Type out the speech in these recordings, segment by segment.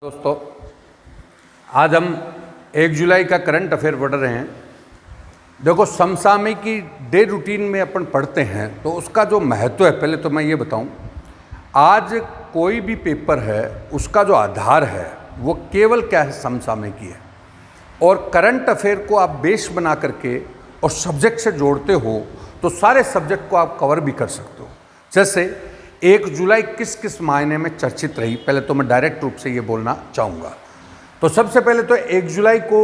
दोस्तों, आज हम 1 जुलाई का करंट अफेयर पढ़ रहे हैं। देखो, समसामयिकी डे रूटीन में अपन पढ़ते हैं तो उसका जो महत्व है, पहले तो मैं ये बताऊं, आज कोई भी पेपर है उसका जो आधार है वो केवल क्या है, समसामयिकी है। और करंट अफेयर को आप बेस बना करके और सब्जेक्ट से जोड़ते हो तो सारे सब्जेक्ट को आप कवर भी कर सकते हो। जैसे 1 जुलाई किस किस मायने में चर्चित रही, पहले तो मैं डायरेक्ट रूप से ये बोलना चाहूँगा। तो सबसे पहले तो 1 जुलाई को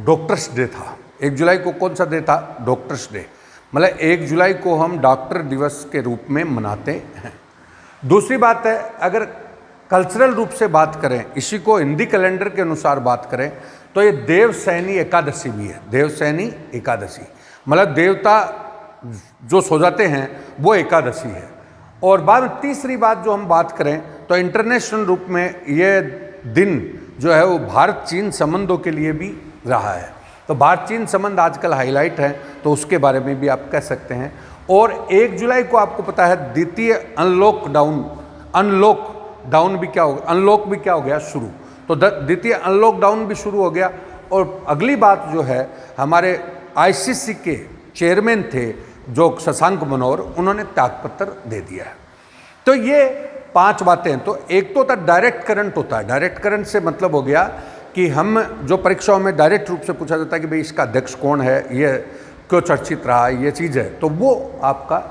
डॉक्टर्स डे था। 1 जुलाई को कौन सा डे था? Doctors day. मतलब 1 जुलाई को हम डॉक्टर दिवस के रूप में मनाते हैं। दूसरी बात है, अगर कल्चरल रूप से बात करें, इसी को हिंदी कैलेंडर के अनुसार बात करें तो ये देवसैनी एकादशी भी है। देवसैनी एकादशी मतलब देवता जो सो जाते हैं वो एकादशी है। और बाद में तीसरी बात जो हम बात करें तो इंटरनेशनल रूप में ये दिन जो है वो भारत चीन संबंधों के लिए भी रहा है। तो भारत चीन संबंध आजकल हाईलाइट हैं, तो उसके बारे में भी आप कह सकते हैं। और 1 जुलाई को आपको पता है द्वितीय अनलॉक डाउन भी क्या हो, अनलॉक भी क्या हो गया, शुरू। तो द्वितीय अनलॉक डाउन भी शुरू हो गया। और अगली बात जो है, हमारे ICC के चेयरमैन थे जो शशांक मनोहर, उन्होंने त्यागपत्र दे दिया है। तो ये 5 बातें हैं। तो एक तो होता डायरेक्ट करंट होता है। डायरेक्ट करंट से मतलब हो गया कि हम जो परीक्षाओं में डायरेक्ट रूप से पूछा जाता है कि भाई इसका अध्यक्ष कौन है, ये क्यों चर्चित रहा, ये चीज़ है, तो वो आपका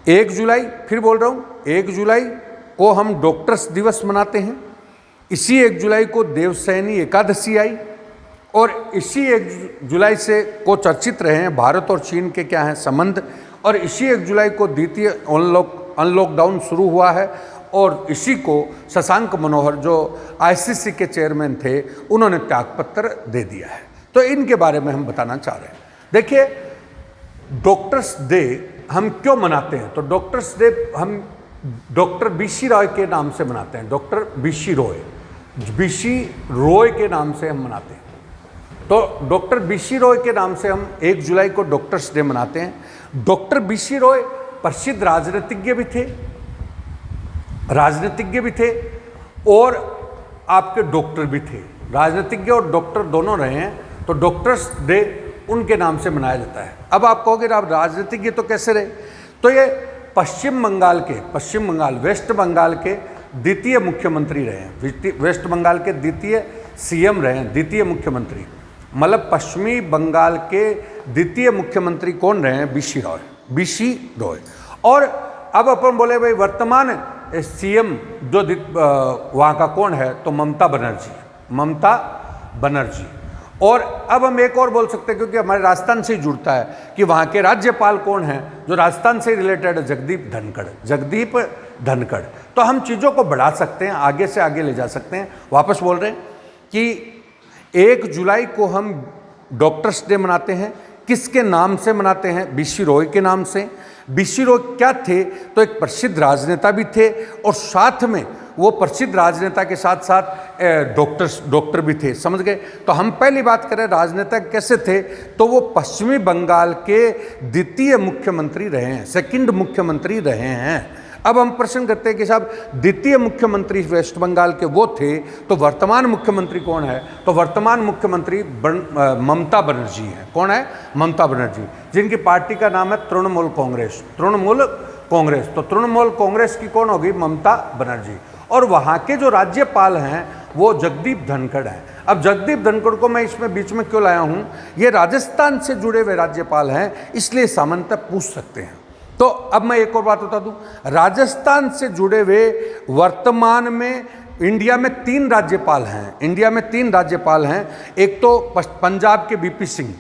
1 जुलाई, फिर बोल रहा हूँ, 1 जुलाई को हम डॉक्टर्स दिवस मनाते हैं। इसी 1 जुलाई को देवसैनी एकादशी आई और इसी 1 जुलाई से को चर्चित रहे हैं भारत और चीन के क्या हैं संबंध। और इसी 1 जुलाई को द्वितीय अनलॉकडाउन शुरू हुआ है और इसी को शशांक मनोहर जो ICC के चेयरमैन थे, उन्होंने त्यागपत्र दे दिया है। तो इनके बारे में हम बताना चाह रहे हैं। देखिए, डॉक्टर्स डे हम क्यों मनाते हैं? तो डॉक्टर्स डे हम डॉक्टर BC रॉय के नाम से मनाते हैं। डॉक्टर BC रॉय के नाम से हम मनाते हैं। तो डॉक्टर BC रॉय के नाम से हम 1 जुलाई को डॉक्टर्स डे मनाते हैं। डॉक्टर BC रॉय प्रसिद्ध राजनीतिज्ञ भी थे और आपके डॉक्टर भी थे। राजनीतिज्ञ और डॉक्टर दोनों रहे हैं, तो डॉक्टर्स डे उनके नाम से मनाया जाता है। अब आप कहोगे आप राजनीतिज्ञ तो कैसे रहे? तो ये पश्चिम बंगाल वेस्ट बंगाल के द्वितीय मुख्यमंत्री रहे हैं। वेस्ट बंगाल के द्वितीय CM रहे हैं, द्वितीय मुख्यमंत्री। मतलब पश्चिमी बंगाल के द्वितीय मुख्यमंत्री कौन रहे हैं? BC रॉय। और अब अपन बोले भाई वर्तमान CM जो वहाँ का कौन है, तो ममता बनर्जी। और अब हम एक और बोल सकते हैं, क्योंकि हमारे राजस्थान से ही जुड़ता है, कि वहाँ के राज्यपाल कौन हैं जो राजस्थान से रिलेटेड है? जगदीप धनखड़। तो हम चीज़ों को बढ़ा सकते हैं, आगे से आगे ले जा सकते हैं। वापस बोल रहे हैं कि 1 जुलाई को हम डॉक्टर्स डे मनाते हैं। किसके नाम से मनाते हैं? BC रॉय के नाम से। BC रॉय क्या थे? तो एक प्रसिद्ध राजनेता भी थे और साथ में वो प्रसिद्ध राजनेता के साथ साथ डॉक्टर भी थे। समझ गए? तो हम पहली बात करें राजनेता कैसे थे, तो वो पश्चिमी बंगाल के द्वितीय मुख्यमंत्री रहे हैं, सेकंड मुख्यमंत्री रहे हैं। अब हम प्रश्न करते हैं कि साहब द्वितीय मुख्यमंत्री वेस्ट बंगाल के वो थे, तो वर्तमान मुख्यमंत्री कौन है? तो वर्तमान मुख्यमंत्री ममता बनर्जी है। कौन है? ममता बनर्जी, जिनकी पार्टी का नाम है तृणमूल कांग्रेस। तो तृणमूल कांग्रेस की कौन होगी? ममता बनर्जी। और वहाँ के जो राज्यपाल हैं वो जगदीप धनखड़ हैं। अब जगदीप धनखड़ को मैं इसमें बीच में क्यों लाया हूँ? ये राजस्थान से जुड़े हुए राज्यपाल हैं, इसलिए सामान्यतः पूछ सकते हैं। तो अब मैं एक और बात बता दूं, राजस्थान से जुड़े हुए वर्तमान में इंडिया में 3 राज्यपाल हैं। एक तो पंजाब के VP सिंह,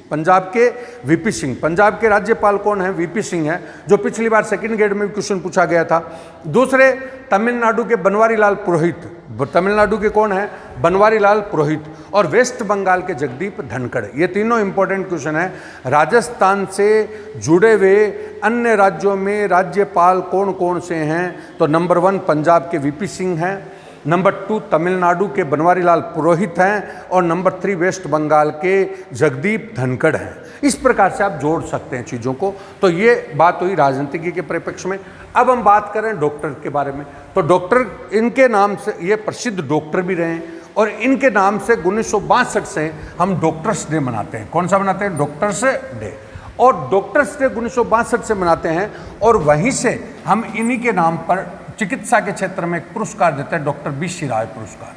पंजाब के राज्यपाल कौन है? VP सिंह है, जो पिछली बार सेकंड ग्रेड में भी क्वेश्चन पूछा गया था। दूसरे तमिलनाडु के बनवारीलाल पुरोहित, तमिलनाडु के कौन है? बनवारीलाल पुरोहित। और वेस्ट बंगाल के जगदीप धनखड़। ये तीनों इंपॉर्टेंट क्वेश्चन है। राजस्थान से जुड़े हुए अन्य राज्यों में राज्यपाल कौन कौन से हैं? तो नंबर 1 पंजाब के VP सिंह हैं, नंबर 2 तमिलनाडु के बनवारीलाल पुरोहित हैं और नंबर 3 वेस्ट बंगाल के जगदीप धनखड़ हैं। इस प्रकार से आप जोड़ सकते हैं चीज़ों को। तो ये बात हुई राजनीतिज्ञ के परिप्रेक्ष्य में। अब हम बात करें डॉक्टर के बारे में, तो डॉक्टर इनके नाम से ये प्रसिद्ध डॉक्टर भी रहे हैं और इनके नाम से 1962 से हम डॉक्टर्स डे मनाते हैं। कौन सा मनाते हैं? Doctors day. और डॉक्टर्स डे 1962 से मनाते हैं और वहीं से हम इन्हीं के नाम पर चिकित्सा के क्षेत्र में एक पुरस्कार देते हैं, डॉक्टर बी.सी. रॉय पुरस्कार।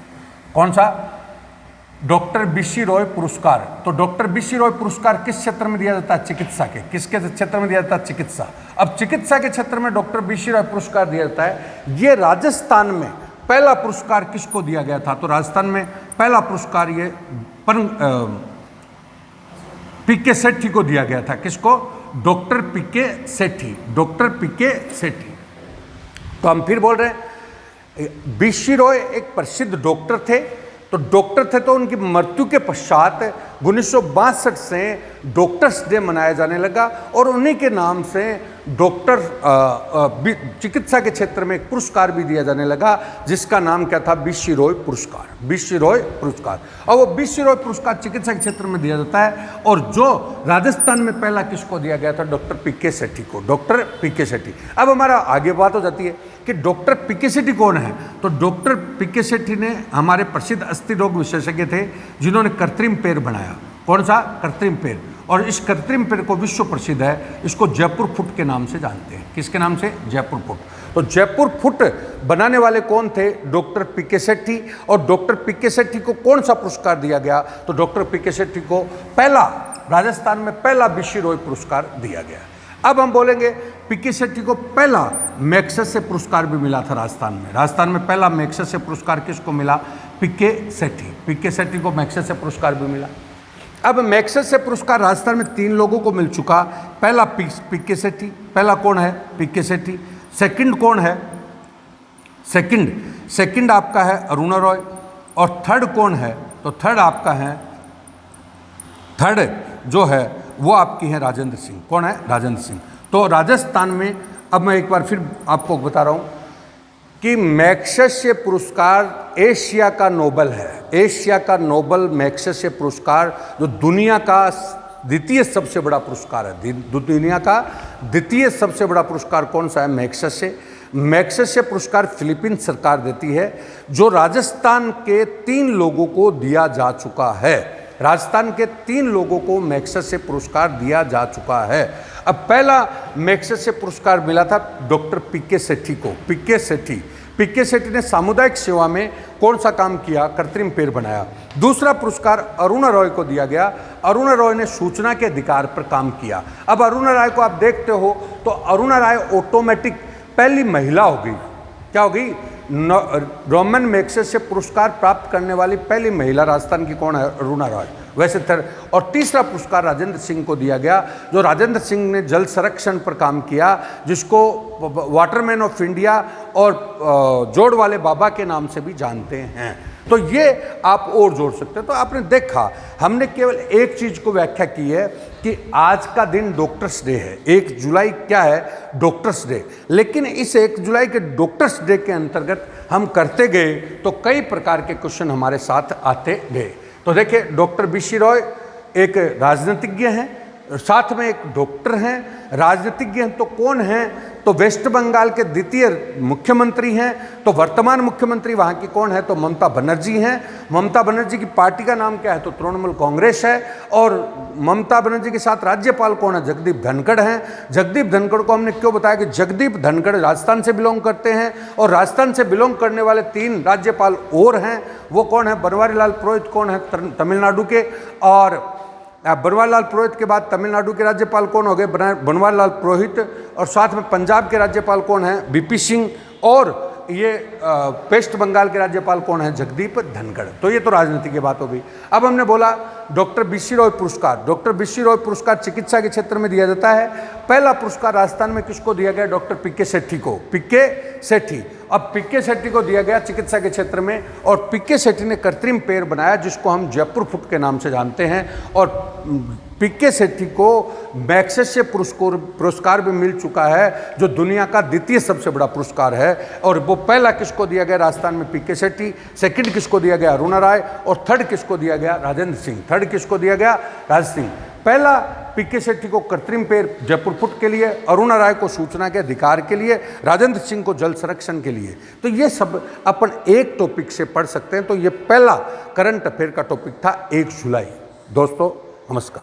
कौन सा? Doctor BC. रॉय पुरस्कार। तो डॉक्टर बी.सी. रॉय पुरस्कार किस क्षेत्र में दिया जाता है? चिकित्सा के। किसके क्षेत्र में दिया जाता है? चिकित्सा। अब चिकित्सा के क्षेत्र में डॉक्टर बी.सी. रॉय पुरस्कार दिया जाता है। ये राजस्थान में पहला पुरस्कार किसको दिया गया था? तो राजस्थान में पहला पुरस्कार ये पी.के. सेठी को दिया गया था। किसको? Doctor P K. Sethi. Doctor P K. Sethi. तो हम फिर बोल रहे हैं, बी.सी. रॉय एक प्रसिद्ध डॉक्टर थे। तो डॉक्टर थे तो उनकी मृत्यु के पश्चात 1962 से डॉक्टर्स डे मनाया जाने लगा और उन्हीं के नाम से डॉक्टर चिकित्सा के क्षेत्र में एक पुरस्कार भी दिया जाने लगा, जिसका नाम क्या था? बी.सी. रॉय पुरस्कार। बी.सी. रॉय पुरस्कार। और वो बी.सी. रॉय पुरस्कार चिकित्सा के क्षेत्र में दिया जाता है। और जो राजस्थान में पहला किसको दिया गया था? Doctor P K. सेठी को। Doctor P K. सेठी। अब हमारा आगे बात हो जाती है कि डॉक्टर पी.के. सेठी कौन है? तो डॉक्टर पी.के. सेठी ने हमारे प्रसिद्ध अस्थि रोग विशेषज्ञ थे, जिन्होंने कृत्रिम पैर बनाया। कौन सा? कृत्रिम पैर। और इस कृत्रिम पैर को विश्व प्रसिद्ध है, इसको जयपुर फुट के नाम से जानते हैं। किसके नाम से? जयपुर फुट। तो जयपुर फुट बनाने वाले कौन थे? Doctor P K. सेठी। और डॉक्टर पी.के. सेठी को कौन सा पुरस्कार दिया गया? तो डॉक्टर पी.के. सेठी को पहला, राजस्थान में पहला बी.सी. रॉय पुरस्कार दिया गया। अब हम बोलेंगे पी.के. सेठी को पहला मैग्सेसे पुरस्कार भी मिला था राजस्थान में। राजस्थान में पहला मैग्सेसे पुरस्कार किसको मिला? पी.के. सेठी। पी.के. सेठी को मैग्सेसे पुरस्कार भी मिला। अब मैग्सेसे पुरस्कार राजस्थान में 3 लोगों को मिल चुका। पहला पी.के. सेठी। पहला कौन है? पी.के. सेठी। सेकंड कौन है? सेकंड आपका है अरुणा रॉय। और थर्ड कौन है? तो थर्ड आपका है, थर्ड जो है वो आपकी है राजेंद्र सिंह। कौन है? राजेंद्र सिंह। तो राजस्थान में, अब मैं एक बार फिर आपको बता रहा हूँ कि मैग्सेसे पुरस्कार एशिया का नोबल है। एशिया का नोबल मैग्सेसे पुरस्कार जो दुनिया का द्वितीय सबसे बड़ा पुरस्कार है। दुनिया का द्वितीय सबसे बड़ा पुरस्कार कौन सा है? मैग्सेसे। मैग्सेसे पुरस्कार फिलीपीन सरकार देती है, जो राजस्थान के 3 लोगों को दिया जा चुका है। राजस्थान के 3 लोगों को मैग्सेसे पुरस्कार दिया जा चुका है। अब पहला मैग्सेसे पुरस्कार मिला था डॉक्टर पी.के. सेठी को। पी.के. सेठी। पी.के. सेठी ने सामुदायिक सेवा में कौन सा काम किया? कृत्रिम पैर बनाया। दूसरा पुरस्कार अरुणा रॉय को दिया गया। अरुणा रॉय ने सूचना के अधिकार पर काम किया। अब अरुणा रॉय को आप देखते हो तो अरुणा रॉय ऑटोमेटिक पहली महिला हो गई। क्या हो गई? रोमन मैग्सेसे पुरस्कार प्राप्त करने वाली पहली महिला राजस्थान की कौन है? अरुणा रॉय। वैसे और तीसरा पुरस्कार राजेंद्र सिंह को दिया गया, जो राजेंद्र सिंह ने जल संरक्षण पर काम किया, जिसको वाटरमैन ऑफ इंडिया और जोड़ वाले बाबा के नाम से भी जानते हैं। तो ये आप और जोड़ सकते हैं। तो आपने देखा, हमने केवल एक चीज़ को व्याख्या की है कि आज का दिन डॉक्टर्स डे है। 1 जुलाई क्या है? Doctors day. लेकिन इस 1 जुलाई के डॉक्टर्स डे के अंतर्गत हम करते गए तो कई प्रकार के क्वेश्चन हमारे साथ आते गए। तो देखिए, डॉक्टर बी.सी. रॉय एक राजनीतिज्ञ हैं, साथ में एक डॉक्टर हैं। राजनीतिज्ञ हैं तो कौन हैं? तो वेस्ट बंगाल के द्वितीय मुख्यमंत्री हैं। तो वर्तमान मुख्यमंत्री वहाँ की कौन है? तो ममता बनर्जी हैं। ममता बनर्जी की पार्टी का नाम क्या है? तो तृणमूल कांग्रेस है। और ममता बनर्जी के साथ राज्यपाल कौन है? जगदीप धनखड़ हैं। जगदीप धनखड़ को हमने क्यों बताया कि जगदीप धनखड़ राजस्थान से बिलोंग करते हैं, और राजस्थान से बिलोंग करने वाले 3 राज्यपाल और हैं। वो कौन है? बनवारी लाल पुरोहित कौन है? तमिलनाडु के। और बनवारी लाल पुरोहित के बाद तमिलनाडु के राज्यपाल कौन हो गए? बनवारी लाल पुरोहित। और साथ में पंजाब के राज्यपाल कौन है? वी.पी. सिंह। और ये वेस्ट बंगाल के राज्यपाल कौन है? जगदीप धनखड़। तो ये तो राजनीति की बात हो गई। अब हमने बोला डॉक्टर बी.सी. रॉय पुरस्कार। Doctor BC. रॉय पुरस्कार चिकित्सा के क्षेत्र में दिया जाता है। पहला पुरस्कार राजस्थान में किसको दिया गया? Doctor P K. सेठी को। पी.के. सेठी। अब पी.के. सेठी को दिया गया चिकित्सा के क्षेत्र में, और पी.के. सेठी ने कृत्रिम पैर बनाया, जिसको हम जयपुर फुट के नाम से जानते हैं। और पी.के. सेठी को मैग्सेसे पुरस्कार भी मिल चुका है, जो दुनिया का द्वितीय सबसे बड़ा पुरस्कार है। और वो पहला किसको दिया गया राजस्थान में? पी.के. सेठी। सेकंड किसको दिया गया? अरुणा राय। और थर्ड किसको दिया गया? राजेंद्र सिंह। थर्ड किसको दिया गया? राजेंद्र सिंह। पहला पीके शेट्टी को कृत्रिम पैर जयपुर फुट के लिए, अरुणा राय को सूचना के अधिकार के लिए, राजेंद्र सिंह को जल संरक्षण के लिए। तो ये सब अपन एक टॉपिक से पढ़ सकते हैं। तो ये पहला करंट अफेयर का टॉपिक था 1 जुलाई। दोस्तों नमस्कार।